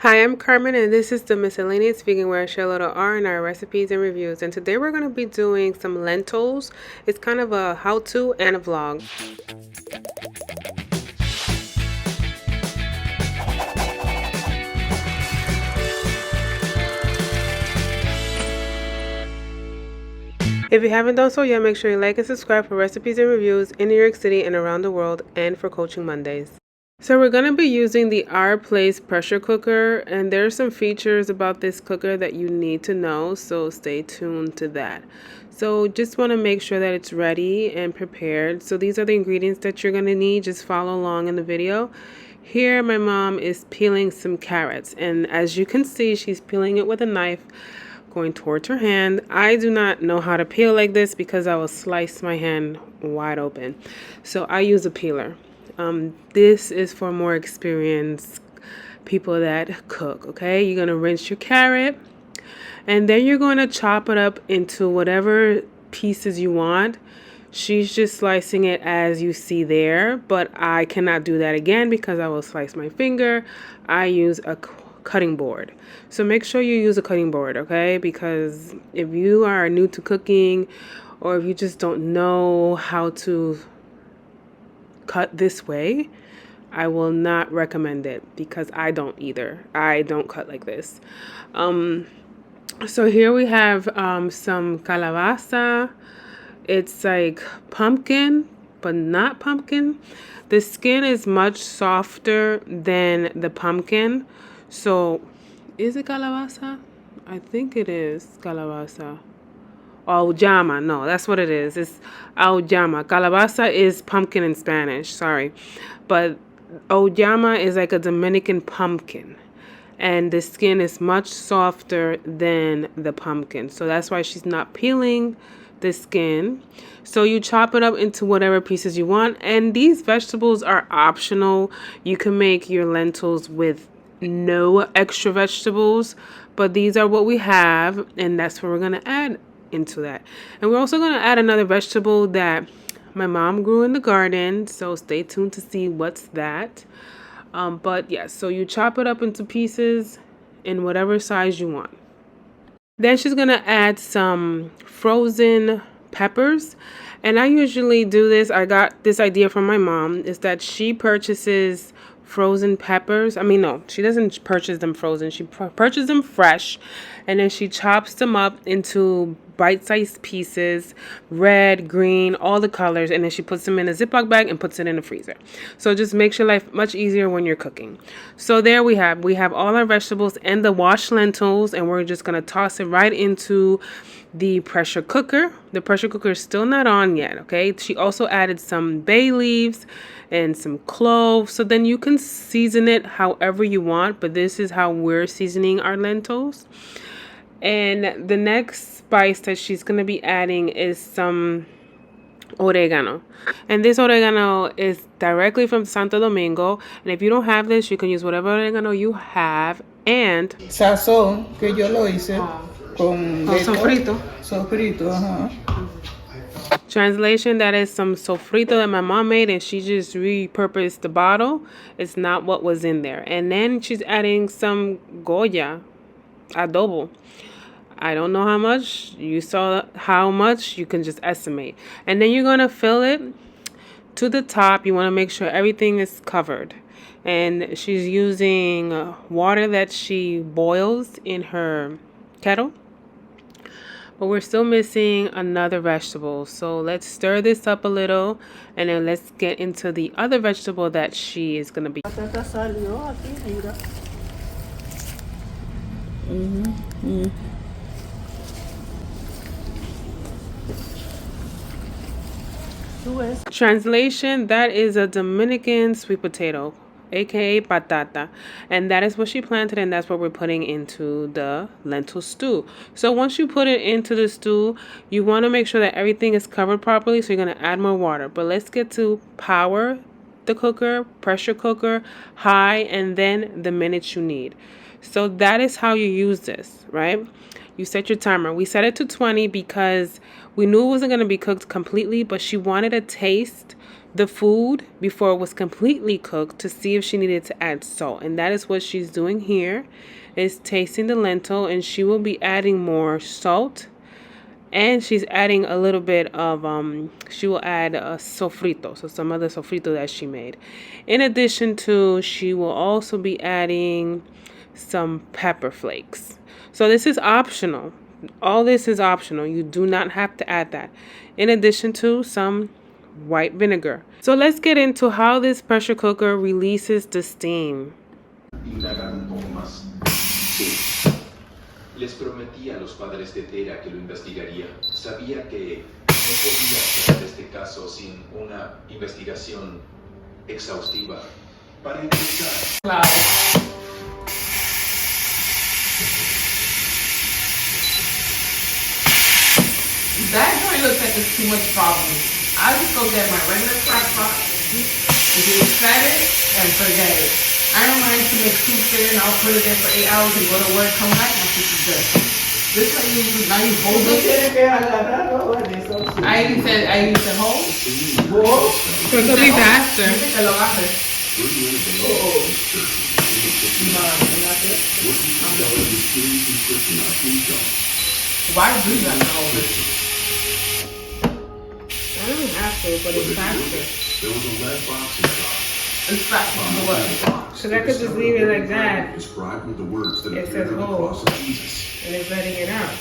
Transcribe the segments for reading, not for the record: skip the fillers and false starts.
Hi, I'm Carmen, and this is the Miscellaneous Vegan, where I share a little R and R recipes and reviews. And today we're going to be doing some lentils. It's kind of a how-to and a vlog. If you haven't done so yet, make sure you like and subscribe for recipes and reviews in New York City and around the world, and for Coaching Mondays. So we're going to be using the Our Place pressure cooker, and there are some features about this cooker that you need to know, so stay tuned to that. So just want to make sure that it's ready and prepared. So these are the ingredients that you're going to need. Just follow along in the video. Here my mom is peeling some carrots, and as you can see, she's peeling it with a knife going towards her hand. I do not know how to peel like this because I will slice my hand wide open. So I use a peeler. This is for more experienced people that cook, okay? You're going to rinse your carrot, and then you're going to chop it up into whatever pieces you want. She's just slicing it as you see there, but I cannot do that again because I will slice my finger. I use a cutting board. So make sure you use a cutting board, okay? Because if you are new to cooking, or if you just don't know how to cut this way, I will not recommend it because I don't either. I don't cut like this. So here we have some calabaza. It's like pumpkin, but not pumpkin. The skin is much softer than the pumpkin. So, is it calabaza? I think it is calabaza. Auyama, no, that's what it is. It's auyama. Calabaza is pumpkin in Spanish, sorry. But auyama is like a Dominican pumpkin. And the skin is much softer than the pumpkin. So that's why she's not peeling the skin. So you chop it up into whatever pieces you want. And these vegetables are optional. You can make your lentils with no extra vegetables, but these are what we have, and that's what we're going to add into that. And we're also going to add another vegetable that my mom grew in the garden, so stay tuned to see what's that. But yes, so you chop it up into pieces in whatever size you want. Then she's going to add some frozen peppers. And I usually do this. I got this idea from my mom, is that she purchases frozen peppers. I mean, no, she doesn't purchase them frozen. She purchases them fresh, and then she chops them up into bite-sized pieces, red, green, all the colors, and then she puts them in a Ziploc bag and puts it in the freezer. So it just makes your life much easier when you're cooking. So there we have all our vegetables and the washed lentils, and we're just going to toss it right into the pressure cooker. The pressure cooker is still not on yet, okay? She also added some bay leaves and some cloves, so then you can season it however you want, but this is how we're seasoning our lentils. And the next spice that she's going to be adding is some oregano, and this oregano is directly from Santo Domingo, and if you don't have this, you can use whatever oregano you have. And sazón, que yo lo hice con sofrito. Sofrito, ajá. Translation, that is some sofrito that my mom made, and she just repurposed the bottle. It's not what was in there. And then she's adding some Goya adobo. I don't know how much. You saw how much. You can just estimate. And then you're going to fill it to the top. You want to make sure everything is covered. And she's using water that she boils in her kettle. But we're still missing another vegetable. So let's stir this up a little, and then let's get into the other vegetable that she is going to be. Translation, that is a Dominican sweet potato, aka patata, and that is what she planted, and that's what we're putting into the lentil stew. So once you put it into the stew, you want to make sure that everything is covered properly, so you're going to add more water. But let's get to power the cooker, pressure cooker, high, and then the minutes you need. So that is how you use this, right? You set your timer. We set it to 20 because we knew it wasn't going to be cooked completely, but she wanted a taste the food before it was completely cooked to see if she needed to add salt. And that is what she's doing here, is tasting the lentil, and she will be adding more salt. And she's adding a little bit of, she will add a sofrito, so some other sofrito that she made. In addition to, she will also be adding some pepper flakes. So this is optional. All this is optional. You do not have to add that. In addition to some white vinegar. So let's get into how this pressure cooker releases the steam. Les prometí a los padres de Tera que lo investigaría. Sabía que no podía hacer este caso sin una investigación exhaustiva. Para empezar. Claro. That joint looks like it's too much problem. I'll just go get my regular crock pot, just set it and forget it. I don't mind to make soup there and I'll put it there for 8 hours and go to work, come back and this is good. This one now you hold it. I even said hold. So it'll be faster. Why do you have to hold it? I don't have to, but it's faster. There was a lead box inside. It's faster than what? Because I could just leave it like that. Described with the words that It says hold. Jesus. And it's letting it out.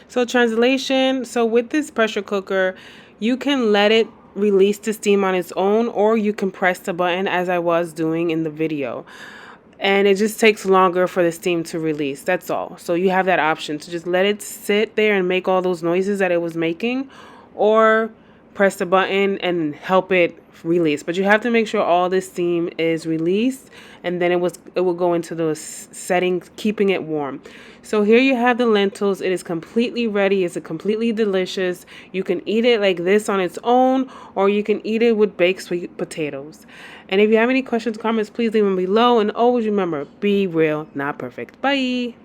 So translation, so with this pressure cooker, you can let it release the steam on its own, or you can press the button as I was doing in the video. And it just takes longer for the steam to release. That's all. So you have that option to just let it sit there and make all those noises that it was making, or press the button and help it release. But you have to make sure all this steam is released, and then it will go into those settings, keeping it warm. So here you have the lentils. It is completely ready. It's completely delicious. You can eat it like this on its own, or you can eat it with baked sweet potatoes. And if you have any questions, comments, please leave them below. And always remember, be real, not perfect. Bye.